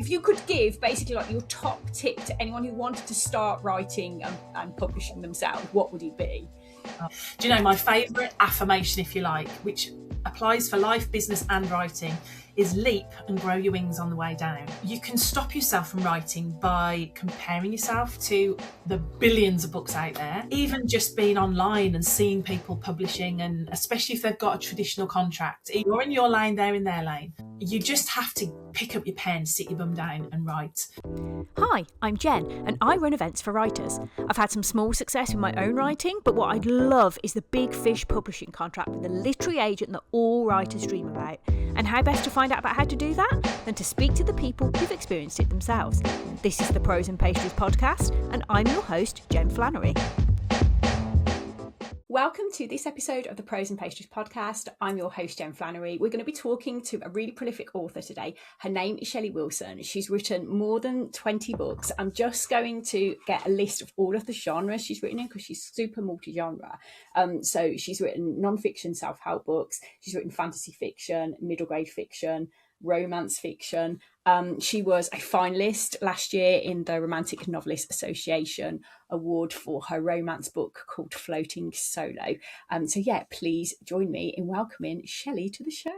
if you could give basically like your top tip to anyone who wanted to start writing and publishing themselves, what would it be? Do you know my favourite affirmation, if you like, which applies for life, business and writing, is leap and grow your wings on the way down. You can stop yourself from writing by comparing yourself to the billions of books out there, even just being online and seeing people publishing, and especially if they've got a traditional contract. You're in your lane, they're in their lane. You just have to pick up your pen, sit your bum down and write. Hi, I'm Jen and I run events for writers. I've had some small success with my own writing, but what I'd love is the big fish publishing contract with the literary agent that all writers dream about. And how best to find out about how to do that than to speak to the people who've experienced it themselves. This is the Prose and Pastries podcast and I'm your host, Jen Flannery. Welcome to this episode of the Prose and Pastries podcast. I'm your host, Jen Flannery. We're going to be talking to a really prolific author today. Her name is Shelley Wilson. She's written more than 20 books. I'm just going to get a list of all of the genres she's written in because she's super multi-genre. So she's written non-fiction self-help books. She's written fantasy fiction, middle grade fiction, romance fiction. She was a finalist last year in the Romantic Novelists Association Award for her romance book called Floating Solo. So yeah, please join me in welcoming Shelley to the show.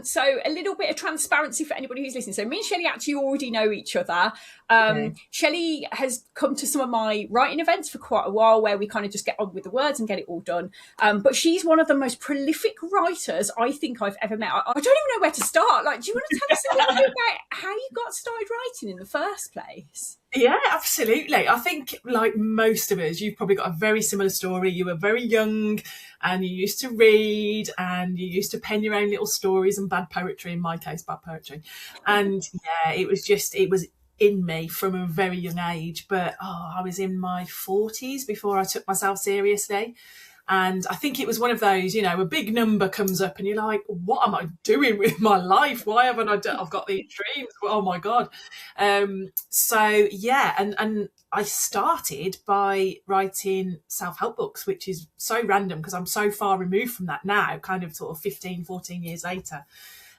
So a little bit of transparency for anybody who's listening. So me and Shelley actually already know each other. Okay. Shelley has come to some of my writing events for quite a while where we kind of just get on with the words and get it all done. But she's one of the most prolific writers I think I've ever met. I don't even know where to start. Like, do you want to tell us a little bit about how you got started writing in the first place? Yeah, absolutely. I think like most of us, you've probably got a very similar story. You were very young and you used to read and you used to pen your own little stories and bad poetry, in my case, bad poetry. And yeah, it was in me from a very young age. But I was in my 40s before I took myself seriously. And I think it was one of those, you know, a big number comes up and you're like, what am I doing with my life? Why haven't I done? I've got these dreams. Oh, my God. So, yeah, and I started by writing self-help books, which is so random because I'm so far removed from that now, kind of sort of 15, 14 years later.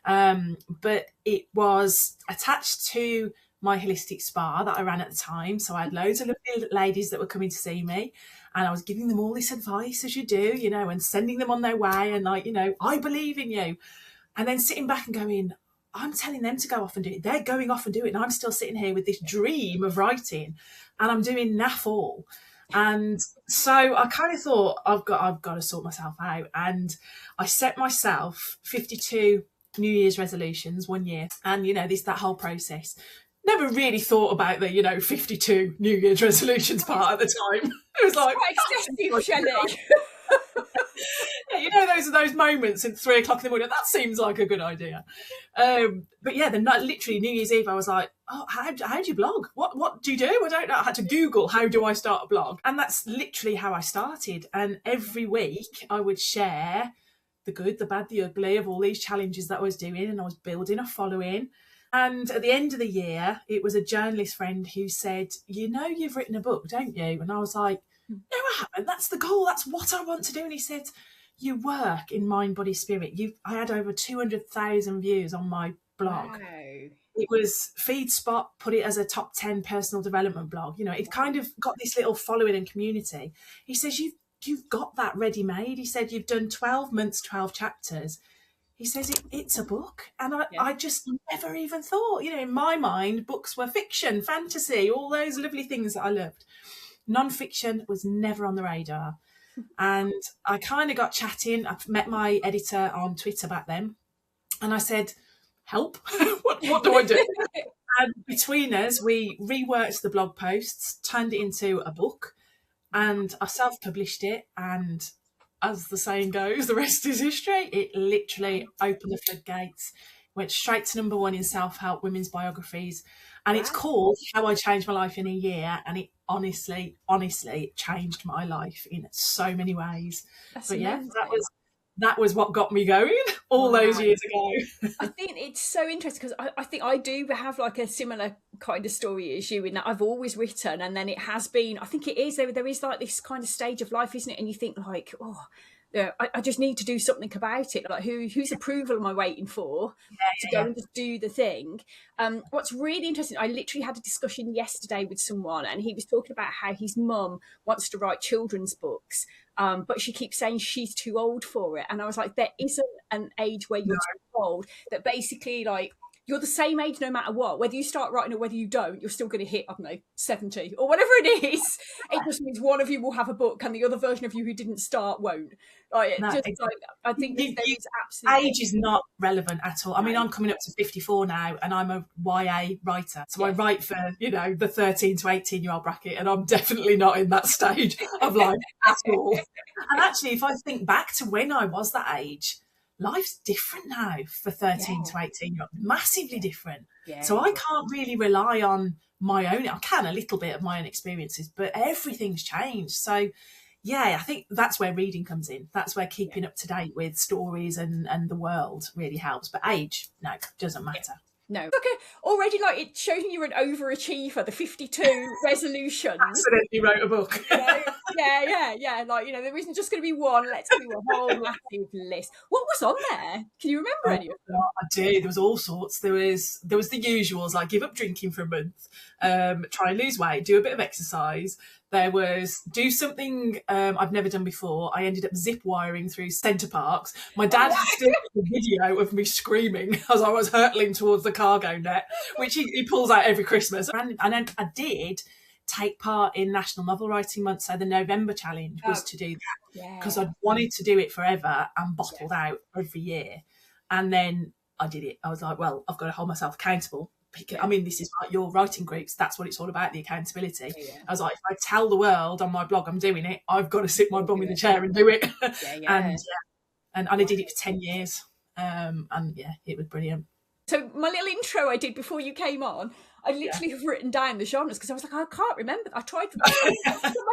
But it was attached to my holistic spa that I ran at the time. So I had loads of lovely ladies that were coming to see me. And I was giving them all this advice, as you do, you know, and sending them on their way and like, you know, I believe in you. And then sitting back and going, I'm telling them to go off and do it. They're going off and do it. And I'm still sitting here with this dream of writing and I'm doing naff all. And so I kind of thought, I've got to sort myself out. And I set myself 52 New Year's resolutions one year. And, you know, that whole process. Never really thought about the, you know, 52 New Year's resolutions part at the time. It was like, quite excessive, Shelley. Yeah, you know, those moments at 3 o'clock in the morning. That seems like a good idea. But yeah, then literally New Year's Eve, I was like, oh, how do you blog? What do you do? I don't know. I had to Google how do I start a blog, and that's literally how I started. And every week I would share the good, the bad, the ugly of all these challenges that I was doing, and I was building a following. And at the end of the year, it was a journalist friend who said, you know, you've written a book, don't you? And I was like, no, I haven't. That's the goal. That's what I want to do. And he said, you work in mind, body, spirit. I had over 200,000 views on my blog. Wow. It was FeedSpot, put it as a top 10 personal development blog. You know, it kind of got this little following and community. He says, you've got that ready made. He said, you've done 12 months, 12 chapters. He says it's a book. And I just never even thought, you know, in my mind, books were fiction, fantasy, all those lovely things that I loved. Non-fiction was never on the radar. And I kind of got chatting. I met my editor on Twitter back then. And I said, help, what do I do? And between us, we reworked the blog posts, turned it into a book, and I self-published it. And as the saying goes, the rest is history. It literally opened the floodgates, went straight to number 1 in self-help women's biographies. And It's called How I Changed My Life in a Year. And it honestly changed my life in so many ways. That's amazing. Yeah, that was what got me going all those years ago. I think it's so interesting because I think I do have like a similar kind of story as you in that I've always written, and then it has been, I think it is, there is like this kind of stage of life, isn't it? And you think like, oh, I just need to do something about it. Like, whose approval am I waiting for to go and just do the thing? What's really interesting, I literally had a discussion yesterday with someone, and he was talking about how his mum wants to write children's books, but she keeps saying she's too old for it. And I was like, there isn't an age where you're too old. That basically, like, you're the same age no matter what. Whether you start writing or whether you don't, you're still going to hit, I don't know, 70 or whatever it is. It just means one of you will have a book and the other version of you who didn't start won't. Like, No, just, exactly. I think there is absolutely... Age is not relevant at all. I mean, I'm coming up to 54 now, and I'm a YA writer. So I write for, the 13 to 18-year-old bracket, and I'm definitely not in that stage of life at all. And actually, if I think back to when I was that age, life's different now for 13 to 18 year olds, massively different. So I can't really rely on my own, I can a little bit of my own experiences, but everything's changed. So I think that's where reading comes in. That's where keeping up to date with stories and the world really helps. But age, no, doesn't matter. No. Okay, already, like, it's showing you're an overachiever, the 52 resolutions. Accidentally wrote a book. Yeah. Like, there isn't just going to be one. Let's do a whole massive list. What was on there? Can you remember any of them? I do. There was all sorts. There was the usuals, like give up drinking for a month, try and lose weight, do a bit of exercise. There was do something I've never done before. I ended up zip wiring through Centre Parks. My dad still has a video of me screaming as I was hurtling towards the cargo net, which he pulls out every Christmas. And then I did take part in National Novel Writing Month. So the November challenge was to do that because I'd wanted to do it forever and bottled out every year. And then I did it. I was like, well, I've got to hold myself accountable. I mean, this is like your writing groups. That's what it's all about, the accountability. I was like, if I tell the world on my blog I'm doing it, I've got to sit my bum in the chair and do it. And I did it for 10 years. It was brilliant. So my little intro I did before you came on, I literally have written down the genres because I was like, I can't remember. I tried to put my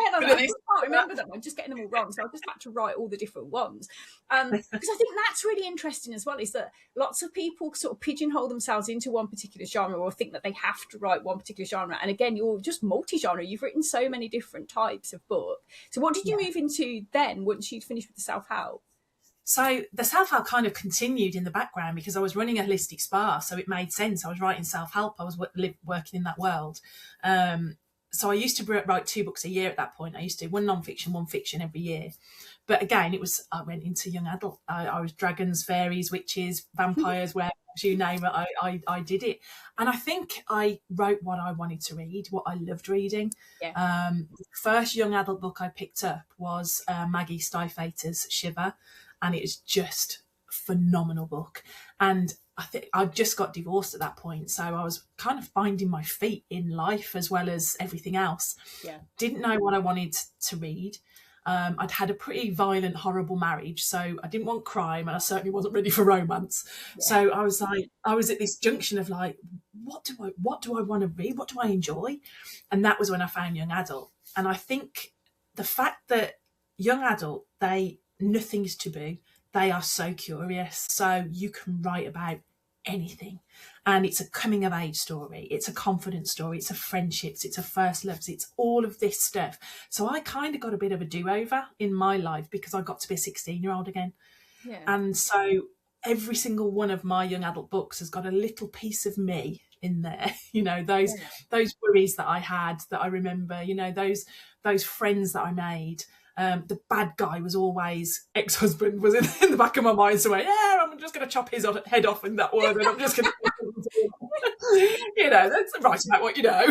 head on it. I can't remember them. I'm just getting them all wrong. So I just had to write all the different ones. Because I think that's really interesting as well, is that lots of people sort of pigeonhole themselves into one particular genre or think that they have to write one particular genre. And again, you're just multi-genre. You've written so many different types of book. So what did you move into then once you'd finished with the self-help? So the self-help kind of continued in the background because I was running a holistic spa, so it made sense. I was writing self-help. I was working in that world. So I used to write 2 books a year at that point. I used to do one non-fiction, one fiction every year. But again, I went into young adult. I was dragons, fairies, witches, vampires, werewolves, you name it. I did it. And I think I wrote what I wanted to read, what I loved reading. The first young adult book I picked up was Maggie Stiefvater's Shiver. And it was just a phenomenal book. And I think I just got divorced at that point. So I was kind of finding my feet in life as well as everything else. Didn't know what I wanted to read. I'd had a pretty violent, horrible marriage. So I didn't want crime and I certainly wasn't ready for romance. So I was like, I was at this junction of like, what do I want to read? What do I enjoy? And that was when I found young adult. And I think the fact that young adult, nothing's taboo. They are so curious. So you can write about anything. And it's a coming of age story. It's a confidence story. It's a friendships. It's a first loves. It's all of this stuff. So I kind of got a bit of a do-over in my life because I got to be a 16-year-old again. And so every single one of my young adult books has got a little piece of me in there. Those worries that I had that I remember, those friends that I made. The bad guy was always ex-husband was in the back of my mind. So I'm just going to chop his head off in that one. And I'm just going to, that's write about what you know.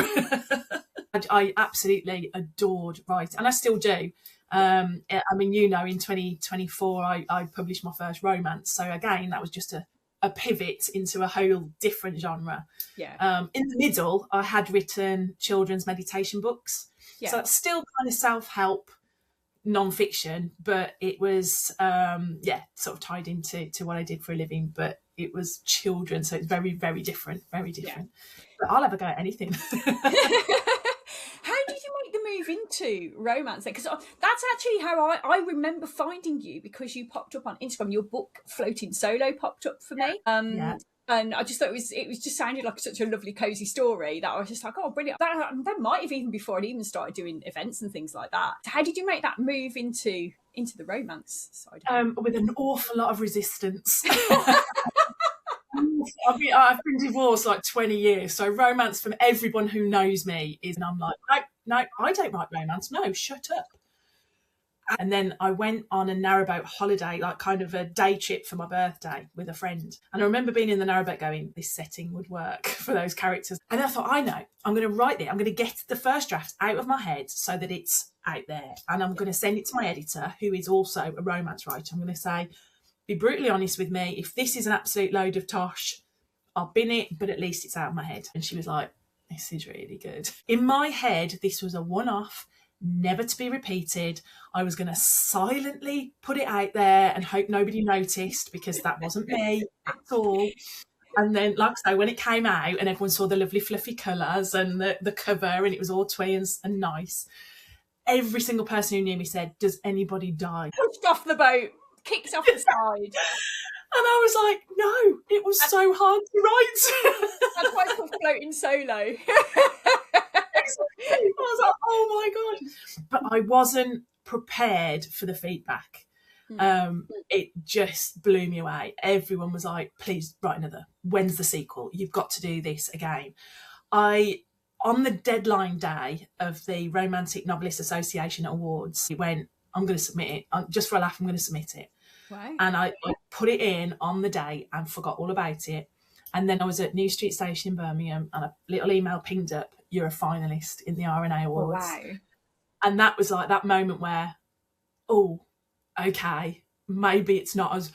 I absolutely adored writing, and I still do. I mean, in 2024, I published my first romance. So again, that was just a pivot into a whole different genre. In the middle, I had written children's meditation books. So that's still kind of self-help, non-fiction, but it was sort of tied into what I did for a living, but it was children, so it's very, very different. But I'll have a go at anything. How did you make the move into romance then? Because that's actually how I remember finding you, because you popped up on Instagram. Your book Floating Solo popped up for me. And I just thought it was just sounded like such a lovely, cozy story that I was just like, oh, brilliant. That might have even before I'd even started doing events and things like that. So how did you make that move into into the romance side? With an awful lot of resistance. I've been divorced like 20 years, so romance from everyone who knows me is, and I'm like, no, I don't like romance. No, shut up. And then I went on a narrowboat holiday, like kind of a day trip for my birthday with a friend. And I remember being in the narrowboat going, this setting would work for those characters. And I thought, I know, I'm going to write it. I'm going to get the first draft out of my head so that it's out there. And I'm going to send it to my editor, who is also a romance writer. I'm going to say, be brutally honest with me. If this is an absolute load of tosh, I'll bin it, but at least it's out of my head. And she was like, this is really good. In my head, this was a one-off, never to be repeated. I was going to silently put it out there and hope nobody noticed, because that wasn't me at all. And then, like I say, when it came out and everyone saw the lovely fluffy colours and the cover, and it was all twee and nice, every single person who knew me said, does anybody die? Pushed off the boat, kicked off the side. And I was like, no, it was so hard to write. That's why it's called Floating Solo. I was like, oh my God. But I wasn't prepared for the feedback. It just blew me away. Everyone was like, please write another. When's the sequel? You've got to do this again. On the deadline day of the Romantic Novelists Association Awards, it went, I'm going to submit it. Just for a laugh, I'm going to submit it. Wow. And I put it in on the day and forgot all about it. And then I was at New Street Station in Birmingham, and a little email pinged up, you're a finalist in the RNA Awards. Oh, wow. And that was like that moment where, oh, okay, maybe it's not as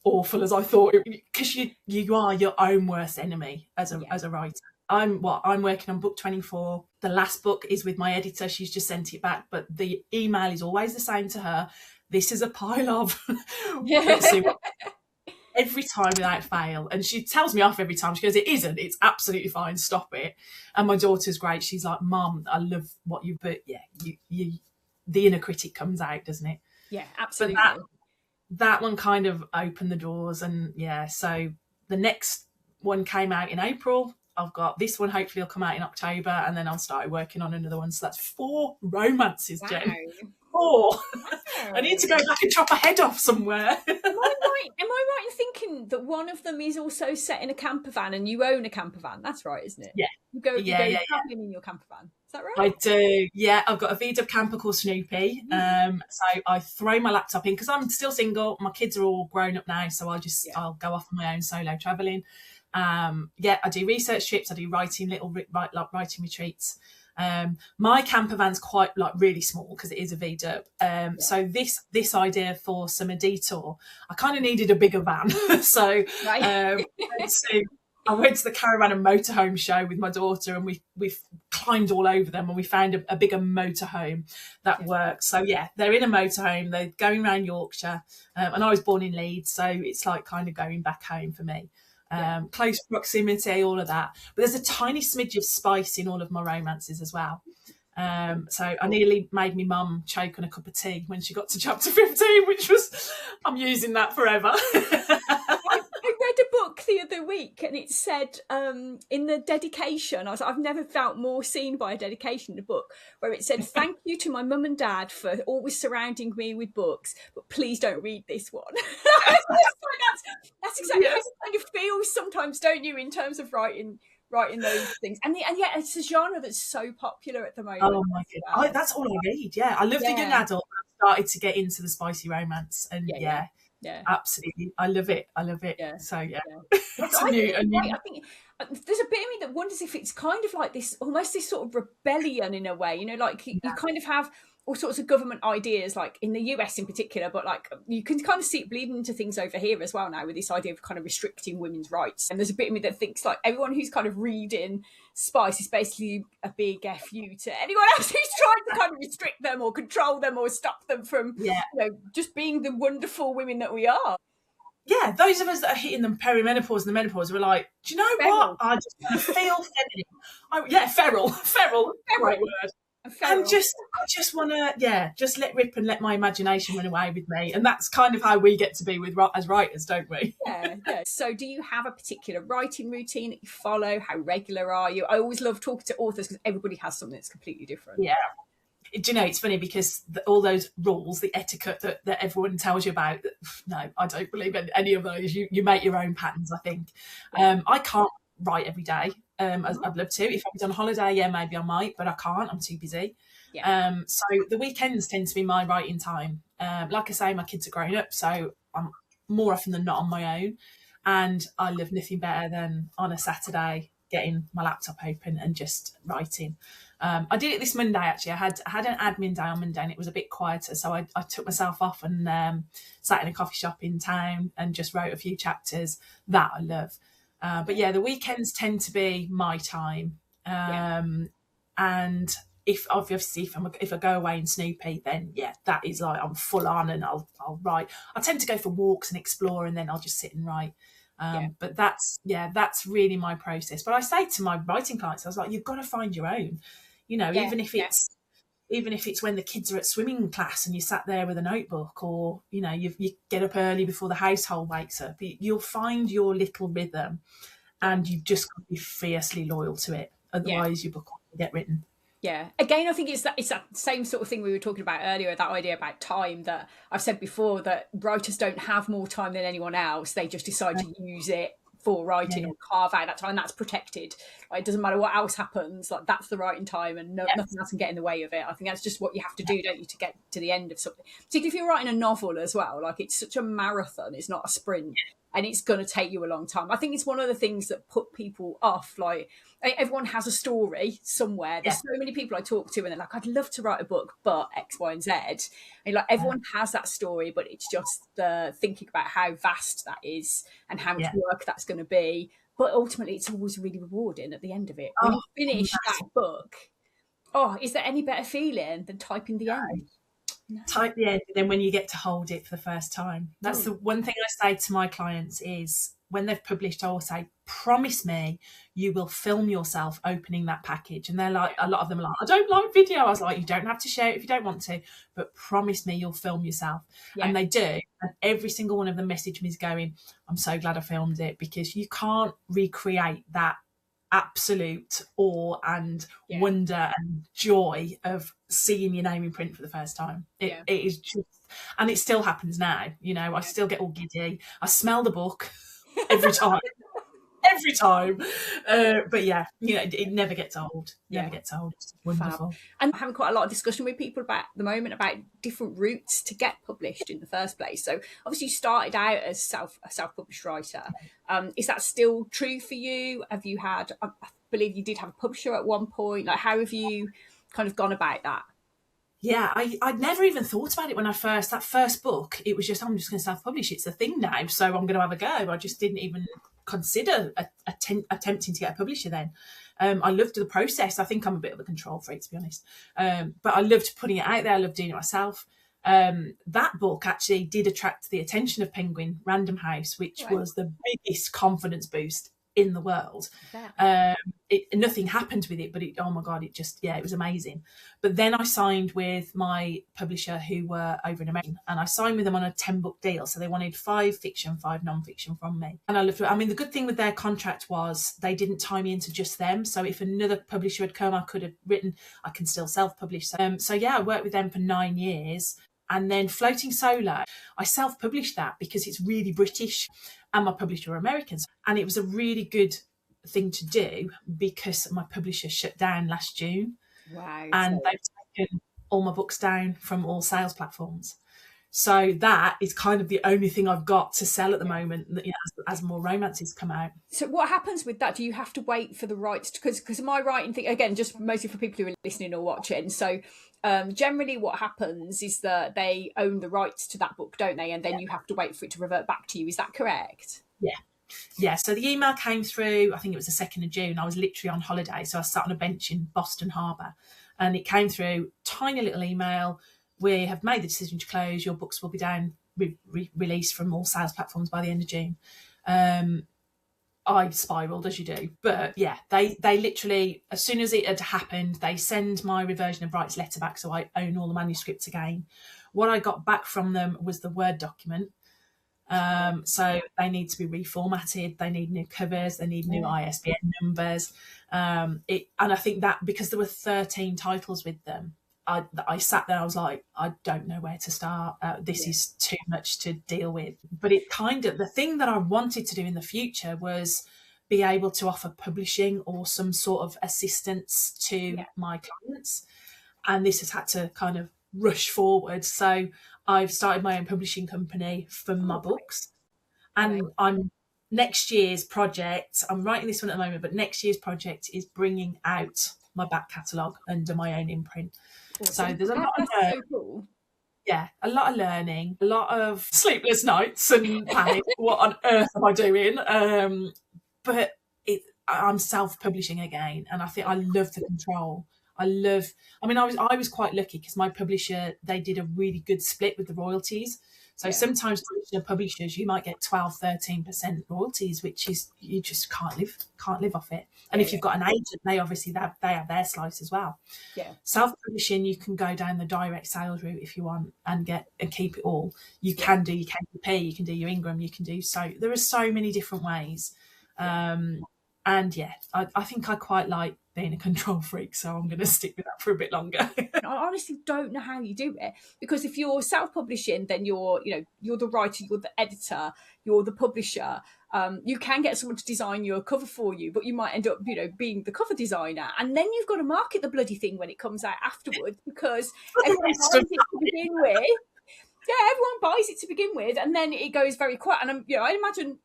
awful as I thought. Because you are your own worst enemy as a writer. I'm working on book 24. The last book is with my editor. She's just sent it back. But the email is always the same to her. This is a pile of... every time without fail. And she tells me off every time. She goes, it isn't. It's absolutely fine. Stop it. And my daughter's great. She's like, Mum, I love what you... But yeah, you the inner critic comes out, doesn't it? Yeah, absolutely. But that one kind of opened the doors. And yeah, so the next one came out in April. I've got this one, hopefully will come out in October, and then I'll start working on another one. So that's 4 romances, Wow. Jen. 4. I need to go back and chop a head off somewhere. Am I right in thinking that one of them is also set in a camper van and you own a camper van? That's right, isn't it? Yeah. You go travelling in your camper van. Is that right? I do. Yeah, I've got a VW camper called Snoopy. So I throw my laptop in because I'm still single. My kids are all grown up now, so I'll go off on my own solo travelling. I do research trips. I do writing writing retreats. My camper van's quite really small because it is a VW. So this idea for Summer Detour, I kind of needed a bigger van. So I went to the caravan and motorhome show with my daughter, and we've climbed all over them, and we found a bigger motorhome that works. So yeah, they're in a motorhome. They're going around Yorkshire, and I was born in Leeds, so it's like kind of going back home for me. Close proximity, all of that, but there's a tiny smidge of spice in all of my romances as well. So I nearly made my mum choke on a cup of tea when she got to chapter 15, which was, I'm using that forever. I read a book the other week, and it said in the dedication, I've never felt more seen by a dedication in a book, where it said, thank you to my mum and dad for always surrounding me with books, but please don't read this one. That's exactly how it kind of feels sometimes, don't you, in terms of writing those things. And yet it's a genre that's so popular at the moment. Oh my goodness. That's all I read. Yeah, I love the young adult. I started to get into the spicy romance, and yeah, absolutely, I love it. Yeah. So yeah, it's I think there's a bit of me that wonders if it's kind of like this, almost this sort of rebellion in a way, like you kind of have all sorts of government ideas, like in the US in particular, but like you can kind of see it bleeding into things over here as well now, with this idea of kind of restricting women's rights. And there's a bit of me that thinks like everyone who's kind of reading Spice is basically a big FU to anyone else who's trying to kind of restrict them or control them or stop them from just being the wonderful women that we are. Yeah, those of us that are hitting the perimenopause and the menopause were like, do you know what? I just want to feel feminine. Feral, great word. And I just want to, just let rip and let my imagination run away with me. And that's kind of how we get to be as writers, don't we? Yeah. So do you have a particular writing routine that you follow? How regular are you? I always love talking to authors because everybody has something that's completely different. Yeah. do you know, it's funny because all those rules, the etiquette that everyone tells you about, no, I don't believe in any of those. You make your own patterns, I think. I can't write every day. I'd love to. If I was on holiday, yeah, maybe I might, but I can't. I'm too busy. So the weekends tend to be my writing time. Like I say, my kids are grown up, so I'm more often than not on my own. And I love nothing better than on a Saturday getting my laptop open and just writing. I did it this Monday, actually. I had an admin day on Monday and it was a bit quieter, so I took myself off and sat in a coffee shop in town and just wrote a few chapters that I love. But yeah, the weekends tend to be my time. And if I go away in Snoopy, then yeah, that is like I'm full on and I'll write. I tend to go for walks and explore, and then I'll just sit and write. But that's really my process. But I say to my writing clients, I was like, you've got to find your own. You know, even if it's when the kids are at swimming class and you sat there with a notebook, or you know, you get up early before the household wakes up, you'll find your little rhythm, and you've just got to be fiercely loyal to it. Otherwise, your book will get written. Yeah. Again, I think it's that same sort of thing we were talking about earlier, that idea about time that I've said before, that writers don't have more time than anyone else. They just decide to use it for writing or carve out that time, and that's protected. Like, it doesn't matter what else happens, like that's the writing time, and nothing else can get in the way of it. I think that's just what you have to do, don't you, to get to the end of something. Particularly if you're writing a novel as well, like it's such a marathon, it's not a sprint. And it's going to take you a long time. I think it's one of the things that put people off. Like, everyone has a story somewhere. There's so many people I talk to and they're like, I'd love to write a book, but X, Y, and Z. And like, everyone has that story, but it's just thinking about how vast that is and how much work that's going to be. But ultimately, it's always really rewarding at the end of it. When you finish that book, is there any better feeling than typing the end? No. Type the end, and then when you get to hold it for the first time, that's the one thing I say to my clients is when they've published, I will say, promise me you will film yourself opening that package. And they're like, a lot of them are like, I don't like video. I was like, you don't have to share it if you don't want to, but promise me you'll film yourself. And they do, and every single one of them messaged me going, I'm so glad I filmed it, because you can't recreate that absolute awe and wonder and joy of seeing your name in print for the first time. It is just, and it still happens now, you know, I still get all giddy, I smell the book every time. But yeah, you know, it never gets old. It's wonderful. Fab. And I'm having quite a lot of discussion with people about the moment about different routes to get published in the first place. So obviously you started out as a self-published writer. Is that still true for you? Have you had, I believe you did have a publisher at one point, like how have you kind of gone about that? Yeah, I'd never even thought about it when that first book, it was just, I'm just going to self-publish. It's a thing now, so I'm going to have a go. I just didn't even consider attempting to get a publisher then. I loved the process. I think I'm a bit of a control freak, to be honest. But I loved putting it out there. I loved doing it myself. That book actually did attract the attention of Penguin Random House, which was the biggest confidence boost in the world. Nothing happened with it, but oh my God, it was amazing. But then I signed with my publisher who were over in America, and I signed with them on a 10-book deal. So they wanted 5 fiction, 5 non-fiction from me. And I loved it. I mean, the good thing with their contract was they didn't tie me into just them. So if another publisher had come, I could have written, I can still self-publish. So yeah, I worked with them for 9 years. And then Floating Solo, I self-published that because it's really British and my publisher were Americans. And it was a really good thing to do because my publisher shut down last June. Wow. And they've taken all my books down from all sales platforms. So that is kind of the only thing I've got to sell at the moment, you know, as more romances come out. So what happens with that? Do you have to wait for the rights? Because my writing thing, again, just mostly for people who are listening or watching. So generally what happens is that they own the rights to that book, don't they? And then you have to wait for it to revert back to you. Is that correct? Yeah. So the email came through, I think it was the 2nd of June. I was literally on holiday. So I sat on a bench in Boston Harbour and it came through, tiny little email. We have made the decision to close. Your books will be down, released from all sales platforms by the end of June. I spiraled, as you do. But yeah, they literally, as soon as it had happened, they send my reversion of rights letter back, so I own all the manuscripts again. What I got back from them was the Word document. So they need to be reformatted. They need new covers. They need new ISBN numbers. And I think that because there were 13 titles with them, I sat there, I was like, I don't know where to start. This is too much to deal with. But it the thing that I wanted to do in the future was be able to offer publishing or some sort of assistance to my clients. And this has had to kind of rush forward. So I've started my own publishing company for my books. And next year's project, I'm writing this one at the moment, but next year's project is bringing out my back catalogue under my own imprint. Awesome. So there's a lot of so cool. Yeah, a lot of learning, a lot of sleepless nights and panic. What on earth am I doing? But I'm self-publishing again, and I think I love the control. I was quite lucky because my publisher, they did a really good split with the royalties. So sometimes traditional publishers, you might get 12-13% royalties, which is, you just can't live off it. And if you've got an agent, they obviously they have their slice as well. Yeah. Self-publishing, you can go down the direct sales route if you want and keep it all. You can do your KPP, you can do your Ingram, you can do there are so many different ways. And I think I quite like being a control freak, so I'm going to stick with that for a bit longer. I honestly don't know how you do it, because if you're self-publishing, then you're the writer, you're the editor, you're the publisher. You can get someone to design your cover for you, but you might end up, being the cover designer, and then you've got to market the bloody thing when it comes out afterwards, because everyone buys it to begin with. Yeah, everyone buys it to begin with, and then it goes very quiet. And I imagine,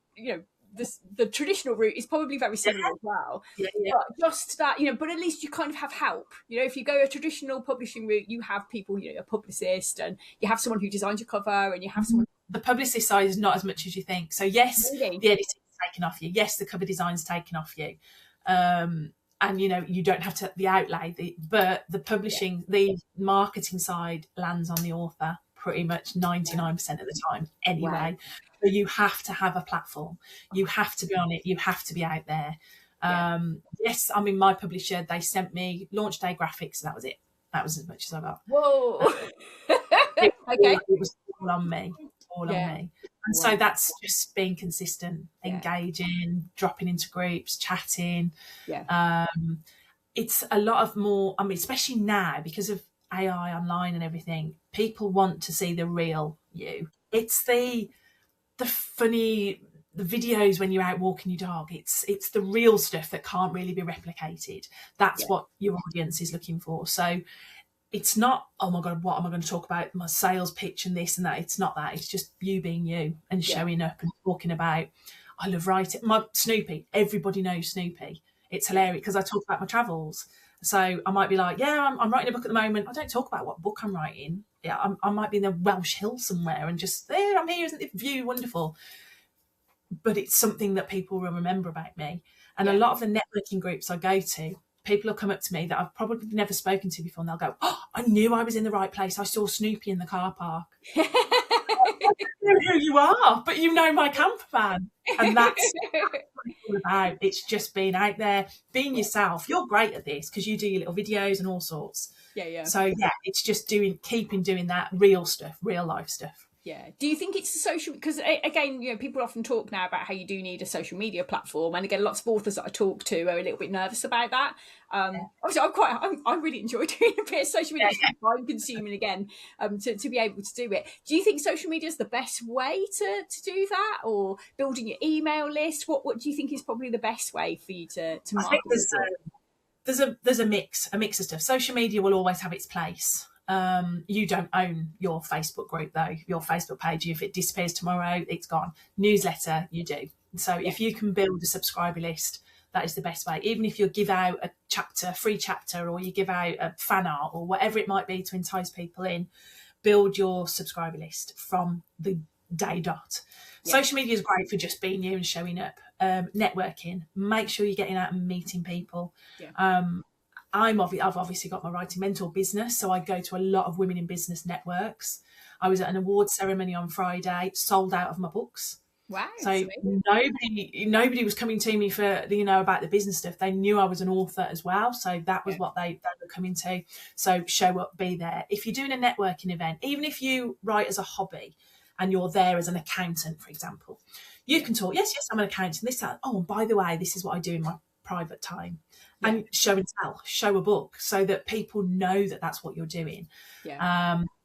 the traditional route is probably very similar as well. But just that, but at least you kind of have help. If you go a traditional publishing route, you have people, a publicist, and you have someone who designs your cover, and you have someone. The publicist side is not as much as you think. So yes, really? The editing is taken off you. Yes, the cover design is taken off you. And you don't have to the outlay, but the publishing, the marketing side lands on the author pretty much 99% of the time anyway. Wow. So you have to have a platform. You have to be on it. You have to be out there. Yes, my publisher, they sent me launch day graphics. That was it. That was as much as I got. Whoa. It was all on me. On me. And so that's just being consistent, engaging, dropping into groups, chatting. It's a lot of more, especially now because of AI online and everything, people want to see the real you. It's the funny, the videos when you're out walking your dog. It's the real stuff that can't really be replicated. That's what your audience is looking for. So it's not, oh my God, what am I going to talk about? My sales pitch and this and that. It's not that. It's just you being you and showing up and talking about, I love writing. My Snoopy, everybody knows Snoopy. It's hilarious because I talk about my travels. So I might be like, I'm writing a book at the moment. I don't talk about what book I'm writing. I might be in the Welsh Hills somewhere and just, there, I'm here, isn't it view wonderful? But it's something that people will remember about me. And a lot of the networking groups I go to, people will come up to me that I've probably never spoken to before, and they'll go, oh, I knew I was in the right place. I saw Snoopy in the car park. I don't know who you are, but you know my camper van. And that's what it's all about. It's just being out there, being yourself. You're great at this because you do your little videos and all sorts. So it's just keeping doing that real stuff, real life stuff. Do you think it's a social, because again, people often talk now about how you do need a social media platform, and again, lots of authors that I talk to are a little bit nervous about that. Obviously I really enjoy doing a bit of social media, time consuming again, to be able to do it. Do you think social media is the best way to do that, or building your email list? What do you think is probably the best way for you to market? I think there's a mix of stuff. Social media will always have its place. You don't own your Facebook group though, your Facebook page. If it disappears tomorrow, it's gone. Newsletter, you do. So if you can build a subscriber list, that is the best way. Even if you give out a free chapter, or you give out a fan art or whatever it might be to entice people in, build your subscriber list from the day dot. Social media is great for just being you and showing up. Networking, make sure you're getting out and meeting people. I've obviously got my Writing Mentor business, so I go to a lot of women in business networks. I was at an awards ceremony on Friday, sold out of my books. Wow! So nobody was coming to me for about the business stuff. They knew I was an author as well, so that was what they were coming to. So show up, be there. If you're doing a networking event, even if you write as a hobby and you're there as an accountant, for example, you can talk. Yes, I'm an accountant. This, that. Oh, and by the way, this is what I do in my private time. and show and tell, show a book so that people know that that's what you're doing.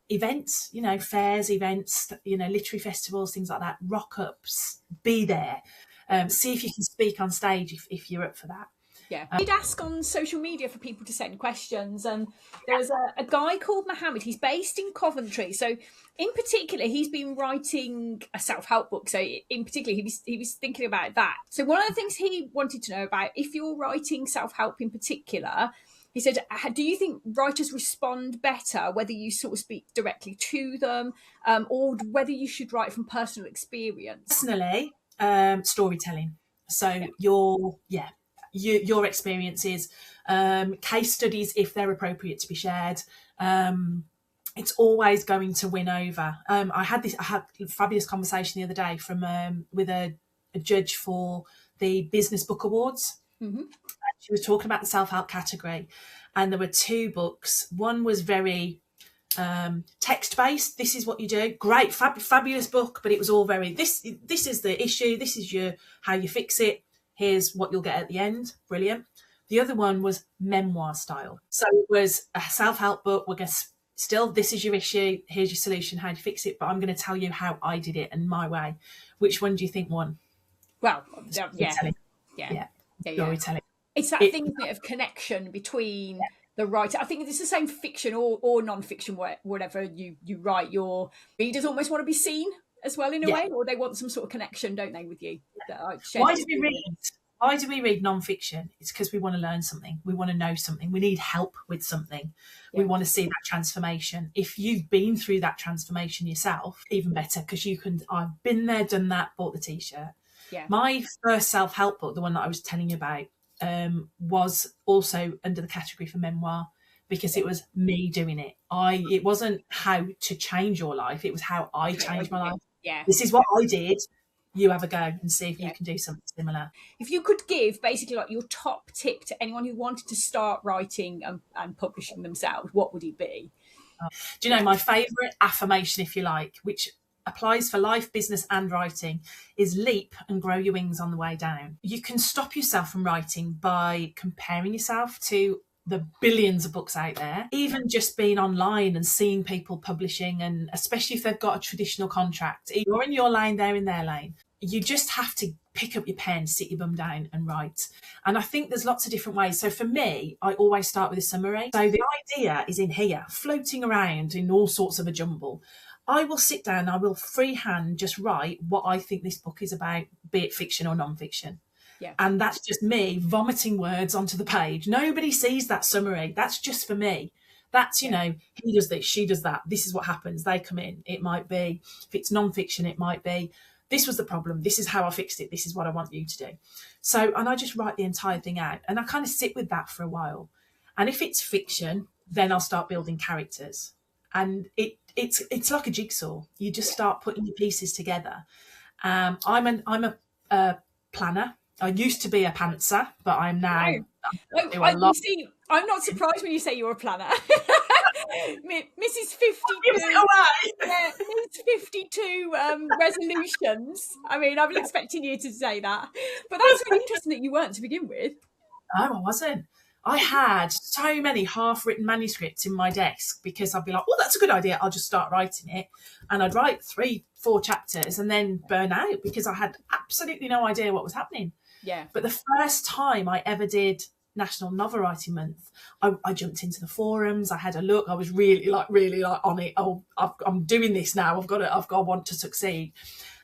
Events, fairs, events, literary festivals, things like that, rock ups, be there. See if you can speak on stage if you're up for that. I did ask on social media for people to send questions, and there was a guy called Mohammed. He's based in Coventry, so in particular he's been writing a self-help book, so in particular he was thinking about that. So one of the things he wanted to know about, if you're writing self-help in particular, he said, do you think writers respond better whether you sort of speak directly to them, or whether you should write from personal experience? Personally, storytelling. So your experiences, case studies, if they're appropriate to be shared, it's always going to win over. I had a fabulous conversation the other day with a judge for the Business Book Awards. Mm-hmm. She was talking about the self-help category, and there were two books. One was very text-based. This is what you do. Great, fabulous book, but it was all very, this is the issue, this is how you fix it, here's what you'll get at the end. Brilliant. The other one was memoir style. So it was a self-help book. We're going to still, this is your issue, here's your solution, how do you fix it? But I'm going to tell you how I did it and my way. Which one do you think won? Well, storytelling. It's that thing, isn't it, of connection between the writer. I think it's the same for fiction or non-fiction, whatever you write. Your readers almost want to be seen as well, in a way, or they want some sort of connection, don't they, with you? Why do we read non-fiction? It's because we want to learn something. We want to know something. We need help with something. We want to see that transformation. If you've been through that transformation yourself, even better, because I've been there, done that, bought the t-shirt. My first self-help book, the one that I was telling you about, was also under the category for memoir, because it was me doing it. It wasn't how to change your life, it was how I changed my life. This is what I did. You have a go and see if you can do something similar. If you could give basically like your top tip to anyone who wanted to start writing and publishing themselves, what would it be? Do you know, my favourite affirmation, if you like, which applies for life, business and writing, is leap and grow your wings on the way down. You can stop yourself from writing by comparing yourself to the billions of books out there, even just being online and seeing people publishing, and especially if they've got a traditional contract. You're in your lane, they're in their lane. You just have to pick up your pen, sit your bum down and write. And I think there's lots of different ways. So for me, I always start with a summary. So the idea is in here, floating around in all sorts of a jumble. I will sit down, I will freehand just write what I think this book is about, be it fiction or non-fiction. And that's just me vomiting words onto the page. Nobody sees that summary. That's just for me. That's, he does this, she does that. This is what happens. They come in. It might be, if it's non-fiction, it might be, this was the problem. This is how I fixed it. This is what I want you to do. So, and I just write the entire thing out, and I kind of sit with that for a while. And if it's fiction, then I'll start building characters. And it's like a jigsaw. You just start putting your pieces together. I'm a planner. I used to be a pantser, but I'm now. You see, I'm not surprised when you say you're a planner. Mrs. 52. Mrs. 52 resolutions. I mean, I was expecting you to say that, but that's really interesting that you weren't to begin with. No, I wasn't. I had so many half-written manuscripts in my desk because I'd be like, oh, that's a good idea. I'll just start writing it. And I'd write 3-4 chapters and then burn out because I had absolutely no idea what was happening. But the first time I ever did National Novel Writing Month, I jumped into the forums. I had a look. I was really on it. Oh, I'm doing this now. I've got to want to succeed.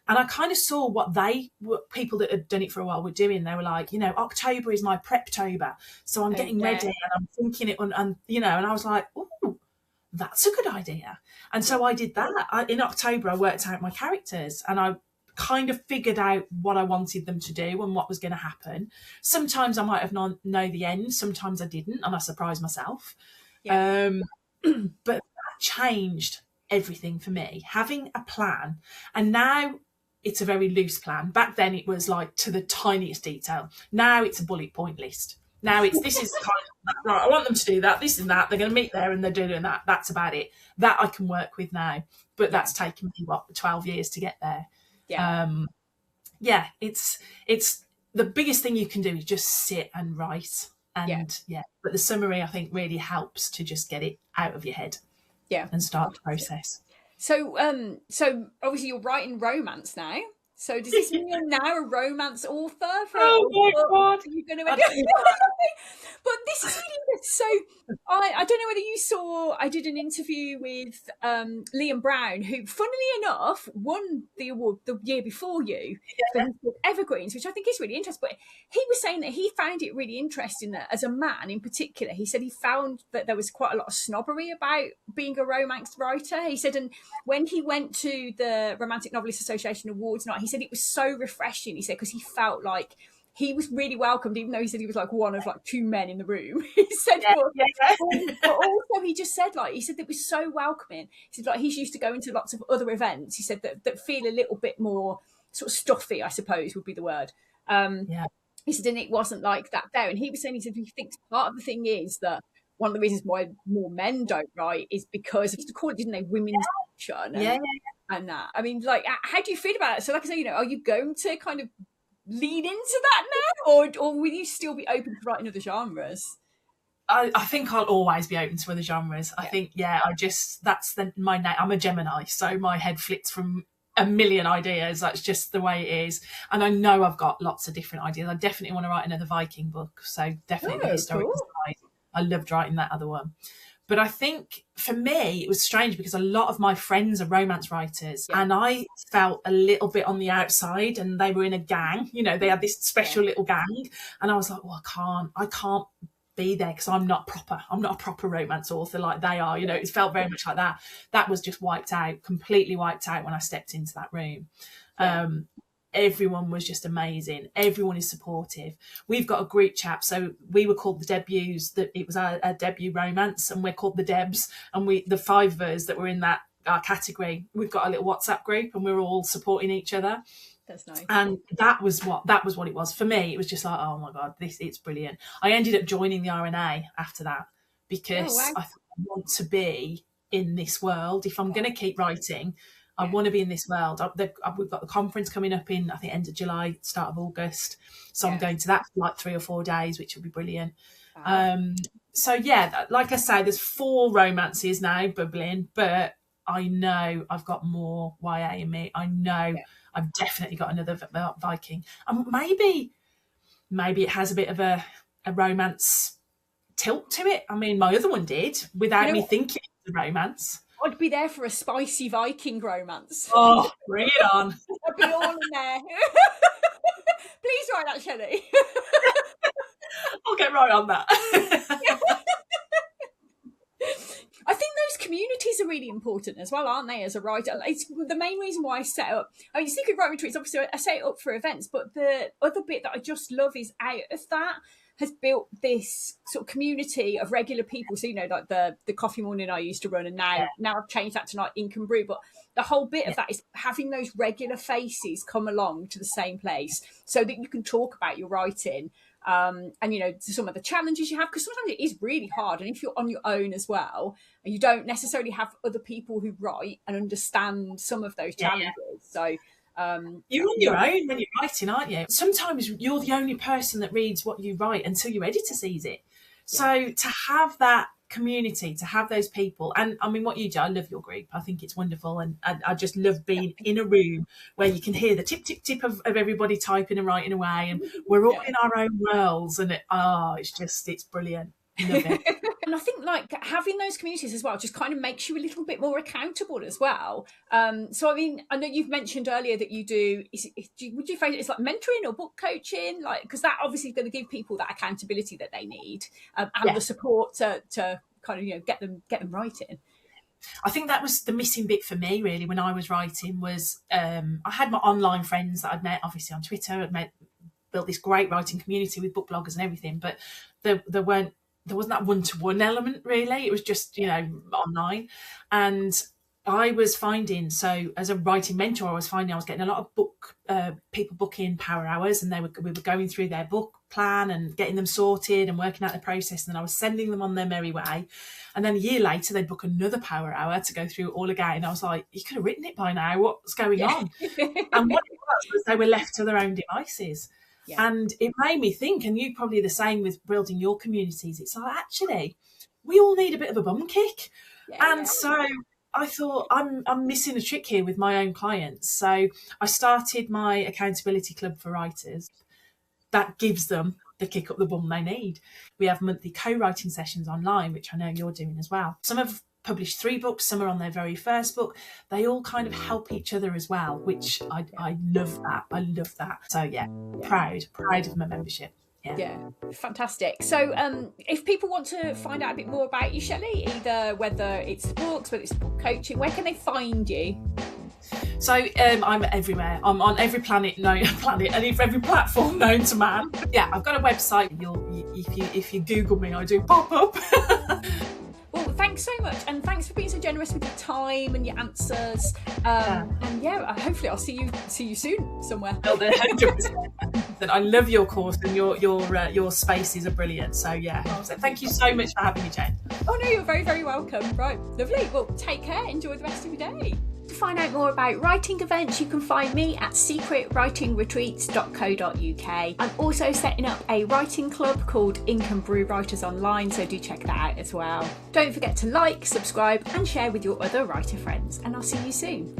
And I kind of saw what people that had done it for a while were doing. They were like, October is my Preptober. So I'm getting ready and I'm thinking it and I was like, oh, that's a good idea. And so I did that. In October, I worked out my characters and I kind of figured out what I wanted them to do and what was going to happen. Sometimes I might have know the end. Sometimes I didn't. And I surprised myself. But that changed everything for me, having a plan. And now it's a very loose plan. Back then it was like to the tiniest detail. Now it's a bullet point list. Now this is kind of right, I want them to do that, this and that. They're going to meet there and they're doing that. That's about it. That I can work with now. But that's taken me 12 years to get there. It's the biggest thing you can do is just sit and write. And but the summary I think really helps to just get it out of your head and start the process. So so obviously you're writing romance now. So does this mean you're now a romance author? Oh my God. You're going to But this is really good. So I don't know whether you saw, I did an interview with Liam Brown, who, funnily enough, won the award the year before you for his book Evergreens, which I think is really interesting. But he was saying that he found it really interesting that, as a man in particular, he said he found that there was quite a lot of snobbery about being a romance writer. He said, and when he went to the Romantic Novelists Association Awards night, he said it was so refreshing. He said, because he felt like he was really welcomed, even though he said he was like one of like two men in the room. He said, but also he just said, like, he said it was so welcoming. He said, like, he's used to going to lots of other events. He said that feel a little bit more sort of stuffy, I suppose would be the word. He said, and it wasn't like that there. And he was saying, he said, he thinks part of the thing is that one of the reasons why more men don't write is because, to call it, didn't they, women's fiction and that. I mean, like, how do you feel about it? So, like I say, you know, are you going to kind of lean into that now, or will you still be open to writing other genres? I think I'll always be open to other genres. I think, that's my name. I'm a Gemini, so my head flits from a million ideas. That's just the way it is. And I know I've got lots of different ideas. I definitely want to write another Viking book, so definitely the historical side. I loved writing that other one. But I think for me, it was strange because a lot of my friends are romance writers and I felt a little bit on the outside, and they were in a gang, you know, they had this special little gang. And I was like, well, I can't be there because I'm not a proper romance author like they are. You know, it felt very much like that. That was just completely wiped out when I stepped into that room. Everyone was just amazing. Everyone is supportive. We've got a group chat. So we were called the Debuts. It was our debut romance, and we're called the Debs. And the five of us that were in that category, we've got a little WhatsApp group, and we're all supporting each other. That's nice. And that was what it was for me. It was just like, oh my God, it's brilliant. I ended up joining the RNA after that because I thought I want to be in this world. If I'm going to keep writing, I want to be in this world. We've got the conference coming up in, I think, end of July, start of August. So I'm going to that for like 3 or 4 days, which will be brilliant. So yeah, like I say, there's 4 romances now bubbling, but I know I've got more YA in me. I know I've definitely got another Viking. And maybe it has a bit of a romance tilt to it. I mean, my other one did without me thinking it was a romance. I'd be there for a spicy Viking romance. Oh, bring it on. I'd be all in there. Please write that, Shelley. I'll get right on that. I think those communities are really important as well, aren't they, as a writer? It's the main reason why I set up, I mean, Secret Writing Retreats, obviously I set it up for events, but the other bit that I just love is out of that has built this sort of community of regular people. So, you know, like the coffee morning I used to run, and now I've changed that to like Ink and Brew. But the whole bit of that is having those regular faces come along to the same place so that you can talk about your writing. And, you know, some of the challenges you have, because sometimes it is really hard. And if you're on your own as well, and you don't necessarily have other people who write and understand some of those challenges. So you're on your own when you're writing, aren't you? Sometimes you're the only person that reads what you write until your editor sees it. So to have that community, to have those people, and I mean, what you do, I love your group. I think it's wonderful, and I just love being in a room where you can hear the tip tip tip of everybody typing and writing away, and we're all in our own worlds, and it's brilliant. Love it. And I think like having those communities as well just kind of makes you a little bit more accountable as well. So I mean, I know you've mentioned earlier that you do, would you phrase it as like mentoring or book coaching, like, because that obviously is going to give people that accountability that they need, and the support to kind of, you know, get them writing. I think that was the missing bit for me really when I was writing was I had my online friends that I'd met obviously on Twitter. Built this great writing community with book bloggers and everything, but there wasn't that one-to-one element really. It was just, you know, online. And I was finding, so as a writing mentor, I was getting a lot of people booking power hours, and we were going through their book plan and getting them sorted and working out the process. And then I was sending them on their merry way. And then a year later, they'd book another power hour to go through it all again. And I was like, you could have written it by now. What's going on? And what it was they were left to their own devices. And it made me think, and you probably the same with building your communities, it's like, actually, we all need a bit of a bum kick. So I thought, I'm missing a trick here with my own clients. So I started my accountability club for writers that gives them the kick up the bum they need. We have monthly co-writing sessions online, which I know you're doing as well. Some have published 3 books, some are on their very first book. They all kind of help each other as well, which I love that. I love that. So proud of my membership. Yeah, fantastic. So if people want to find out a bit more about you, Shelley, either whether it's the books, whether it's book coaching, where can they find you? So I'm everywhere. I'm on every planet and every platform known to man. Yeah, I've got a website. If you Google me, I do pop up. Well, thanks so much, and thanks for being so generous with your time and your answers. And hopefully I'll see you soon somewhere. 100%. I love your course, and your spaces are brilliant. So so thank you so much for having me, Jane. Oh no, you're very, very welcome. Right, lovely. Well, take care. Enjoy the rest of your day. To find out more about writing events, you can find me at secretwritingretreats.co.uk. I'm also setting up a writing club called Ink and Brew Writers Online, so do check that out as well. Don't forget to like, subscribe and share with your other writer friends, and I'll see you soon.